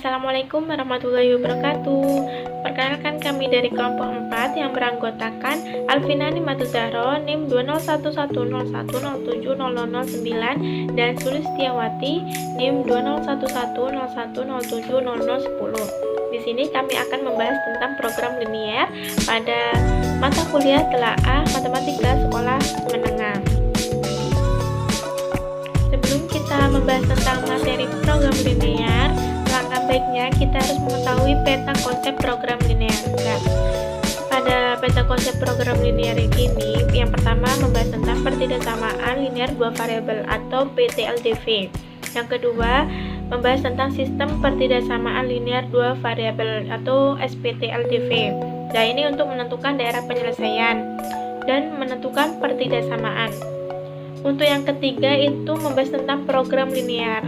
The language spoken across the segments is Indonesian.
Assalamualaikum warahmatullahi wabarakatuh. Perkenalkan, kami dari kelompok 4 yang beranggotakan Alvina Nimatu Zahro, NIM 20110107009 dan Sulistiawati, NIM 20110107010. Di sini kami akan membahas tentang program linier pada mata kuliah telaah matematika sekolah menengah. Sebelum kita membahas tentang materi program linier, langkah baiknya kita harus mengetahui peta konsep program linier. Nah, pada peta konsep program linier ini, yang pertama membahas tentang pertidaksamaan linier dua variabel atau PTLDV. Yang kedua, membahas tentang sistem pertidaksamaan linier dua variabel atau SPTLDV. Nah, ini untuk menentukan daerah penyelesaian dan menentukan pertidaksamaan. Untuk yang ketiga itu membahas tentang program linier.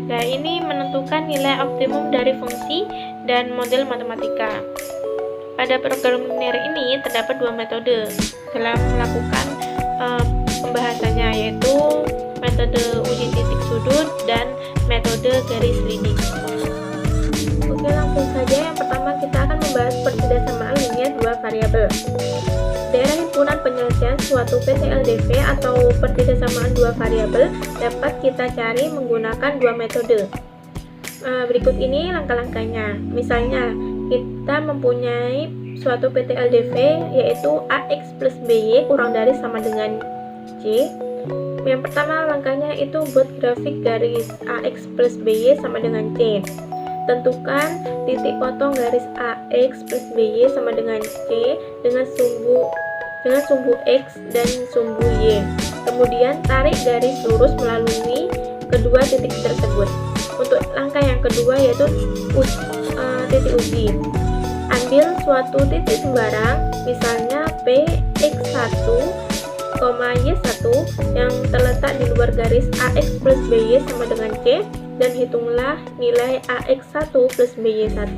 Nah, ini menentukan nilai optimum dari fungsi dan model matematika. Pada program linier ini terdapat dua metode dalam melakukan pembahasannya, yaitu metode uji titik sudut dan metode garis lidik. Oke, langsung saja. Yang pertama kita akan membahas pertidaksamaan linier dua variabel. Daerah himpunan penyelesaian suatu PTLDV atau pertidaksamaan dua variabel dapat kita cari menggunakan dua metode. Berikut ini langkah-langkahnya. Misalnya, kita mempunyai suatu PTLDV yaitu AX plus BY kurang dari sama dengan C. Yang pertama langkahnya itu buat grafik garis AX plus BY sama dengan C. Tentukan titik potong garis AX plus BY sama dengan C dengan sumbu X dan sumbu Y. Kemudian tarik garis lurus melalui kedua titik tersebut. Untuk langkah yang kedua yaitu titik uji. Ambil suatu titik sembarang, misalnya Px1, Y1 yang terletak di luar garis AX plus BY sama dengan C, dan hitunglah nilai AX1 plus BY1.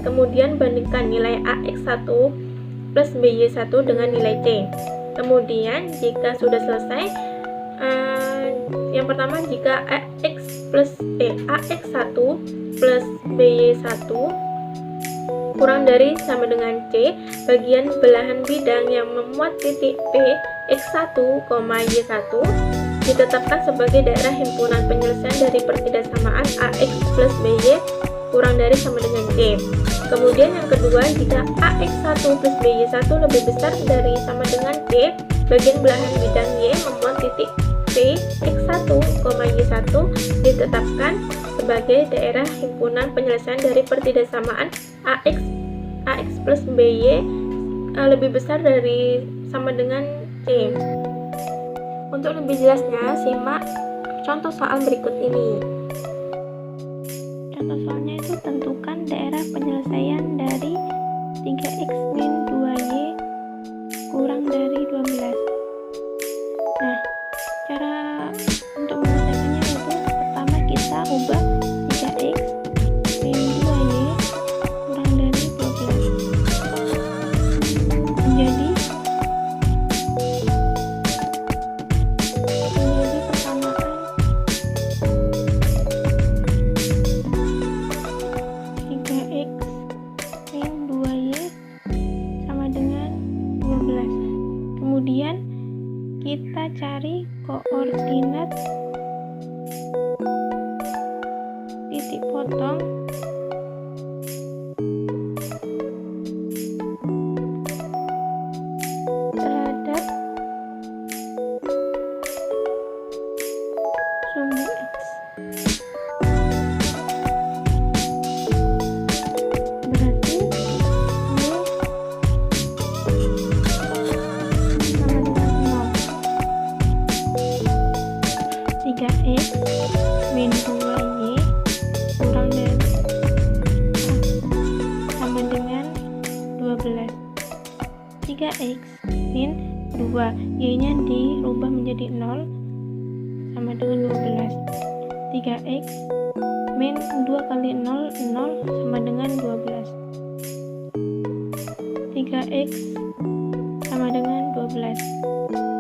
Kemudian bandingkan nilai AX1 plus BY1 dengan nilai C. Kemudian jika sudah selesai, yang pertama jika AX1 plus BY1 kurang dari sama dengan C, bagian belahan bidang yang memuat titik P X1, Y1 ditetapkan sebagai daerah himpunan penyelesaian dari pertidaksamaan AX plus BY kurang dari sama dengan C. Kemudian yang kedua, jika AX1 plus BY1 lebih besar dari sama dengan C, bagian belahan bidang Y memuat titik P X1, Y1 ditetapkan sebagai daerah himpunan penyelesaian dari pertidaksamaan AX plus BY lebih besar dari sama dengan C. Untuk lebih jelasnya, simak contoh soal berikut ini. Contoh soalnya itu tentukan daerah penyelesaian dari 3x min 2y kurang dari 12. Nah, cara untuk menyelesaikannya itu pertama kita ubah 3x min 2y kurang dari 12 menjadi persamaan 3x min 2y sama dengan 12. Kemudian kita cari koordinat titik potong terhadap sumbu X. Berarti Y sama dengan 0. 3x min 2y kurang dari sama dengan 12. 3x min 2, y nya dirubah menjadi 0 sama dengan 12. 3x min 2 kali 0, 0 sama dengan 12. 3x sama dengan 12.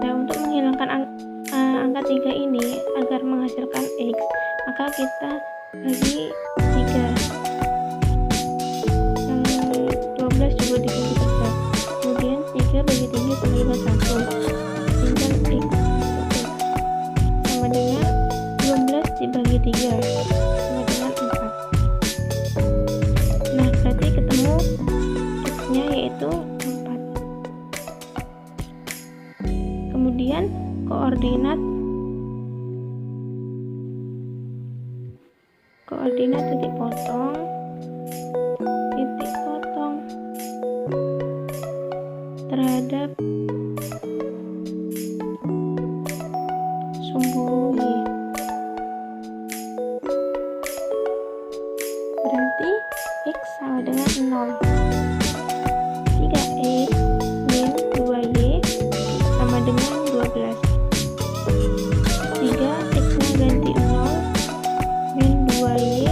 Nah, untuk menghilangkan angka 3 ini agar menghasilkan X, maka kita bagi 3. sama dengan 1. Tinggal X sama dengan 12 dibagi 3 sama dengan 4. Nah, berarti ketemu X-nya yaitu 4. Kemudian koordinat titik potong terhadap sumbu Y. Berarti X sama dengan 0. 3X min 2Y sama dengan 12. 3 X-nya ganti 0 min 2Y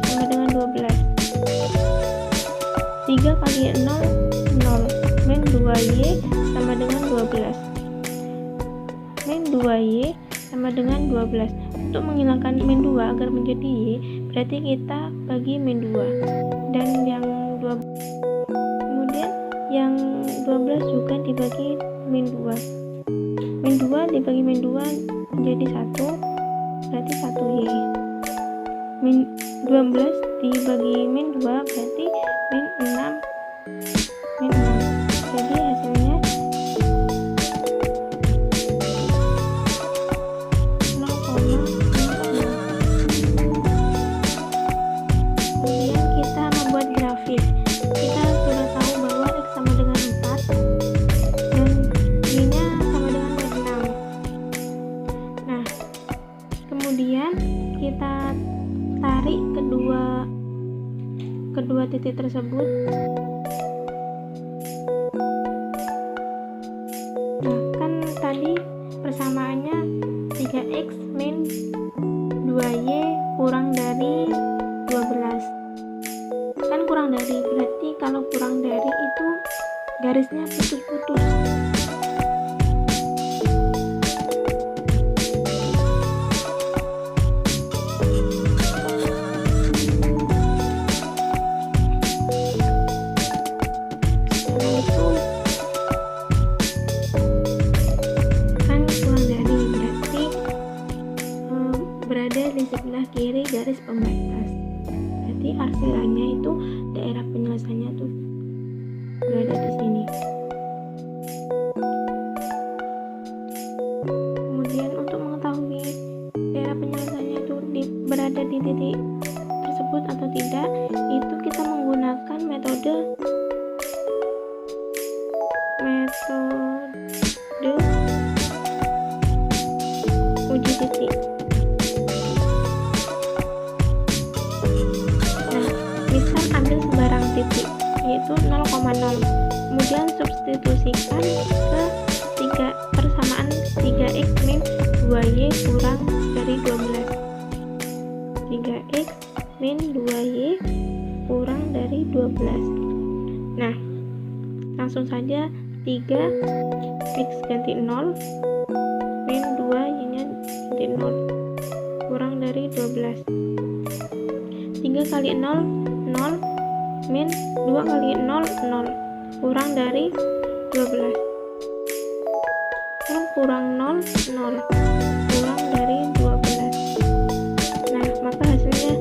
sama dengan 12. 3 kali 0 0 min 2Y sama dengan 12. Min 2Y sama dengan 12. Untuk menghilangkan min 2 agar menjadi Y, berarti kita bagi min 2. Dan yang 2, kemudian yang 12 juga dibagi min 2. Min 2 dibagi min 2 menjadi 1, berarti 1Y. Min 12 dibagi min 2 berarti min 6. Jadi hasilnya 0,6. Kemudian kita membuat grafis. Kita sudah tahu bahwa X sama dengan 4 dan Y-nya sama dengan 6. Nah, kemudian kita tarik kedua titik tersebut. Nah, kan tadi persamaannya 3X min 2Y kurang dari 12. Kan kurang dari, berarti kalau kurang dari itu garisnya putus-putus. Berada di sebelah kiri garis pembatas. Berarti arsilannya itu daerah penyelesaiannya tuh berada di sini. Kemudian untuk mengetahui daerah penyelesaiannya itu berada di titik tersebut atau tidak, itu kita menggunakan metode uji titik. Misal ambil sembarang titik yaitu 0,0, kemudian substitusikan ke persamaan 3X min 2Y kurang dari 12. 3X min 2Y kurang dari 12. Nah, langsung saja 3X ganti 0 min 2Y nya ganti 0 kurang dari 12. 3 kali 0 0 min 2 kali 0 0 kurang dari 12. Kurang 0 0 kurang dari 12. Nah, maka hasilnya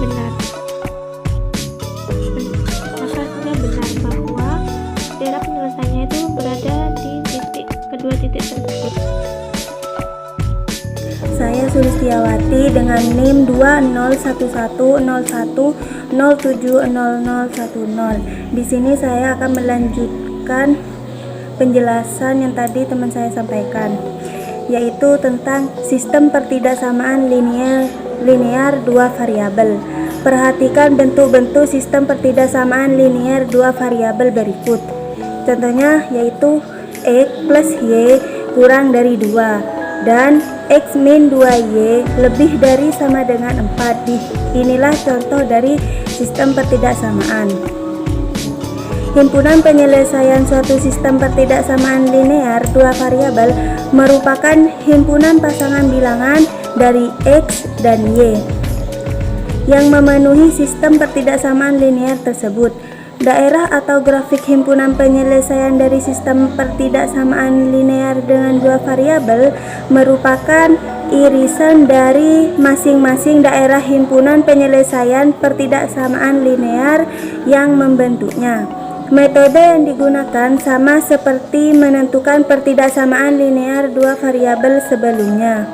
benar. Bahwa daerah penyelesaiannya itu berada di kedua titik tersebut. Saya Sulistiawati dengan NIM 201101070010. Di sini saya akan melanjutkan penjelasan yang tadi teman saya sampaikan, yaitu tentang sistem pertidaksamaan linear dua variabel. Perhatikan bentuk-bentuk sistem pertidaksamaan linear dua variabel berikut. Contohnya yaitu X plus Y kurang dari 2 dan X min 2Y lebih dari sama dengan 4. Inilah contoh dari sistem pertidaksamaan. Himpunan penyelesaian suatu sistem pertidaksamaan linear dua variabel merupakan himpunan pasangan bilangan dari X dan Y yang memenuhi sistem pertidaksamaan linear tersebut. Daerah atau grafik himpunan penyelesaian dari sistem pertidaksamaan linear dengan dua variabel merupakan irisan dari masing-masing daerah himpunan penyelesaian pertidaksamaan linear yang membentuknya. Metode yang digunakan sama seperti menentukan pertidaksamaan linear dua variabel sebelumnya.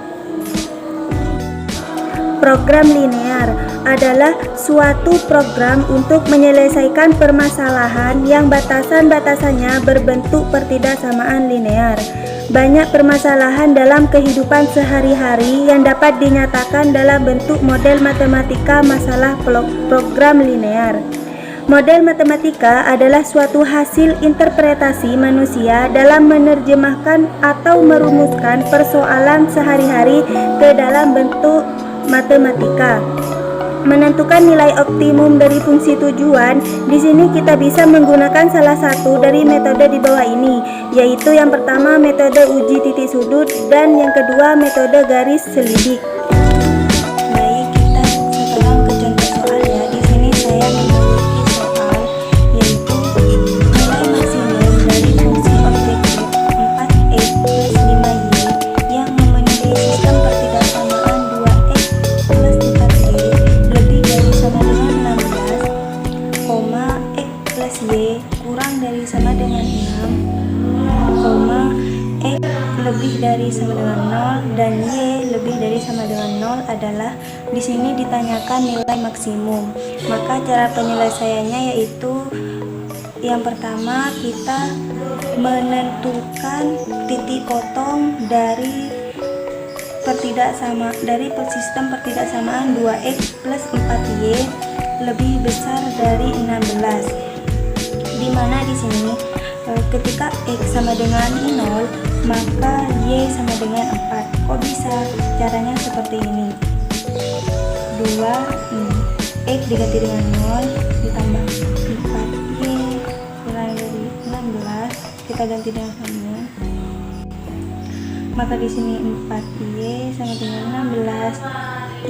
Program linear adalah suatu program untuk menyelesaikan permasalahan yang batasan-batasannya berbentuk pertidaksamaan linear. Banyak permasalahan dalam kehidupan sehari-hari yang dapat dinyatakan dalam bentuk model matematika masalah program linear. Model matematika adalah suatu hasil interpretasi manusia dalam menerjemahkan atau merumuskan persoalan sehari-hari ke dalam bentuk matematika. Menentukan nilai optimum dari fungsi tujuan, di sini kita bisa menggunakan salah satu dari metode di bawah ini, yaitu yang pertama metode uji titik sudut dan yang kedua metode garis selidik. Baik, kita sekarang ke contoh soal ya. Di sini saya memiliki soal yaitu nilai maksimum dari fungsi objektif 4x plus 5y yang memenuhi sistem pertidaksamaan 2x plus 4y lebih dari sama dengan 16, x plus y kurang dari sama dengan 6, x lebih dari sama dengan 0 dan y lebih dari sama dengan 0 adalah di sini ditanyakan nilai maksimum. Maka cara penyelesaiannya yaitu yang pertama kita menentukan titik potong dari sistem pertidaksamaan 2x plus 4y lebih besar dari 16, di mana di sini ketika x sama dengan 0 maka y sama dengan 4. Kok bisa? Caranya seperti ini. 2 x diganti dengan 0 ditambah 4y kurang dari 16 kita ganti dengan 1. Maka di sini 4y sama dengan 16,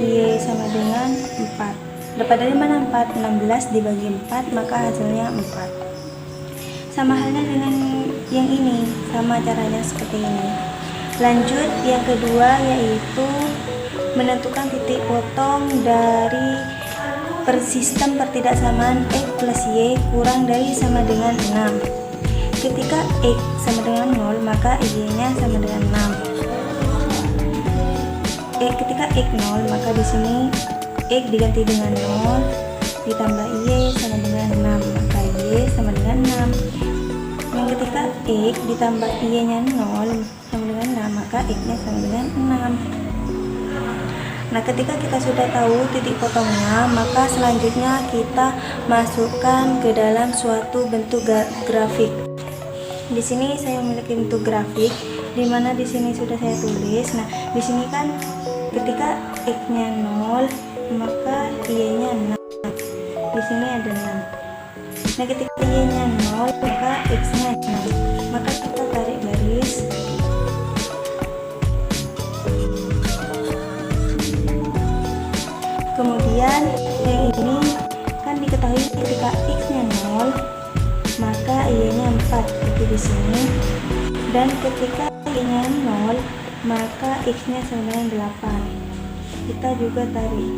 y sama dengan 4. Dapat dari mana 4? 16 dibagi 4 maka hasilnya 4. Sama halnya dengan yang ini, sama caranya seperti ini. Lanjut yang kedua yaitu menentukan titik potong dari sistem pertidaksamaan x plus y kurang dari sama dengan 6. Ketika x sama dengan 0 maka y nya sama dengan 6. Ketika x 0 maka di sini x diganti dengan 0 ditambah y sama dengan 6 maka y sama dengan 6. Yang ketika x ditambah y nya 0 sama dengan 6 maka x nya sama dengan 6. Nah, ketika kita sudah tahu titik potongnya, maka selanjutnya kita masukkan ke dalam suatu bentuk grafik. Di sini saya memiliki bentuk grafik, di mana di sini sudah saya tulis. Nah, di sini kan ketika x-nya 0, maka y-nya 6. Di sini ada 6. Nah, ketika y-nya 0, maka x-nya 6. Maka kita tarik garis. Kemudian yang ini kan diketahui ketika x-nya 0 maka y-nya 4 itu di sini, dan ketika y-nya 0 maka x-nya sama dengan 8. Kita juga tarik.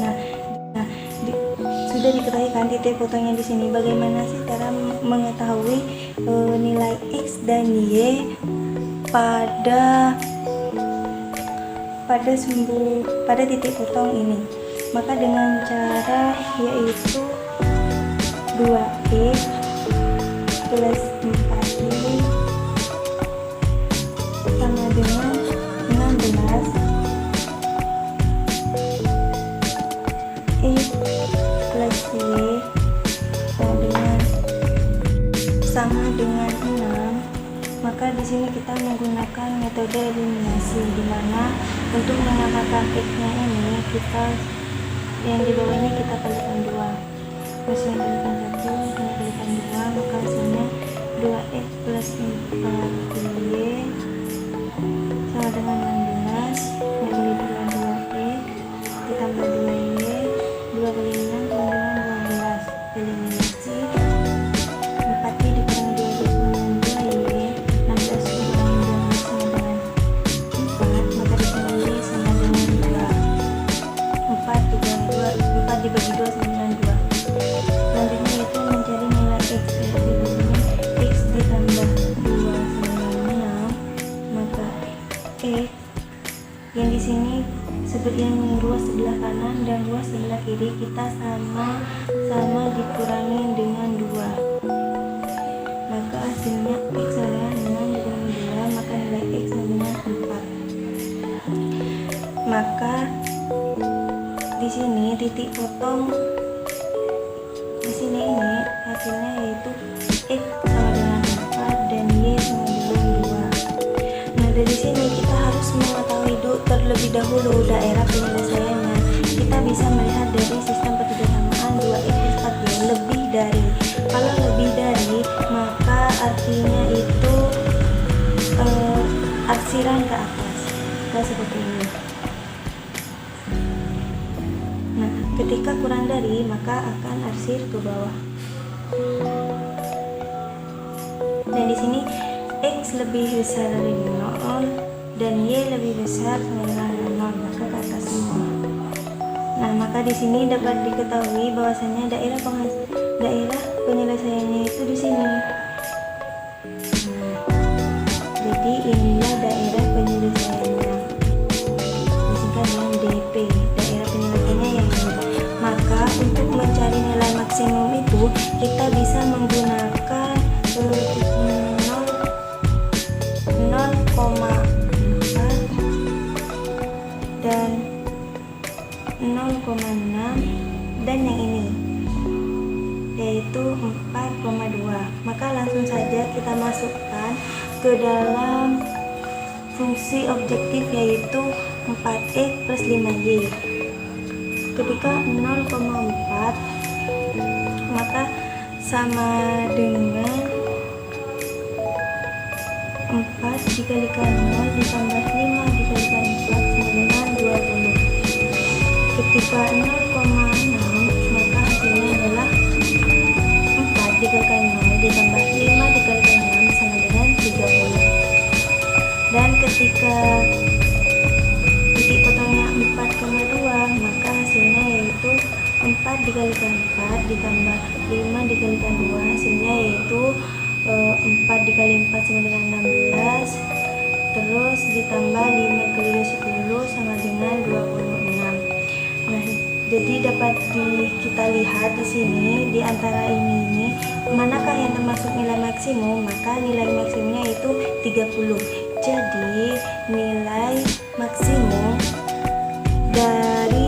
Nah, sudah diketahui kan titik potongnya di sini. Bagaimana sih cara mengetahui nilai x dan y pada titik potong ini? Maka dengan cara yaitu 2x plus 4y sama dengan 16, x plus y sama dengan 6. Maka di sini kita menggunakan metode eliminasi, di mana untuk mengalahkan x-nya ini kita yang di bawah ini kita kalikan 2. Terus yang kalikan 1, yang kalikan 2, maka hasilnya 2x plus 4y sama dengan 16. Yang ini dengan 2x ditambah 2y sini seperti yang ruas sebelah kanan dan ruas sebelah kiri kita sama dikurangi dengan 2, maka hasilnya X sama dengan dikurangi 2, maka nilai X sama dengan 4. Maka di sini titik potong di sini ini hasilnya yaitu X sama dengan 4 dan Y sama dengan 2. Nah, dari sini kita harus mengetahui terlebih dahulu daerah penyelesaiannya. Kita bisa melihat dari sistem pertidaksamaan 2x plus 4y lebih dari. Kalau lebih dari, maka artinya itu arsiran ke atas. Nah, seperti ini. Nah, ketika kurang dari, maka akan arsir ke bawah. Dan di sini X lebih besar dari 0 dan Y lebih besar sama dengan 0, maka ke atas semua. Nah, maka di sini dapat diketahui bahwasanya daerah penyelesaiannya itu di sini. Nah, jadi inilah daerah penyelesaiannya. Disingkat dengan DP, daerah penyelesaiannya yang ini. Maka untuk mencari nilai maksimum itu kita bisa menggunakan 0,4 dan 0,6 dan yang ini yaitu 4,2. Maka langsung saja kita masukkan ke dalam fungsi objektif yaitu 4x plus 5y. Ketika 0,4 maka sama dengan 4 dikalikan 0 ditambah 5 dikalikan 4 sama dengan 20. Ketika 0,6 maka hasilnya adalah 4 dikalikan 0 ditambah 5 dikalikan 6 sama dengan 30. Dan ketika titik potongnya 4,2 maka hasilnya yaitu 4 dikalikan 4 ditambah 5 dikalikan 2 hasilnya yaitu 4 dikali 4 sama dengan 16, terus ditambah 5 kali 10 sama dengan 26. Nah, jadi dapat kita lihat di sini di antara ini manakah yang termasuk nilai maksimum, maka nilai maksimumnya itu 30. Jadi nilai maksimum dari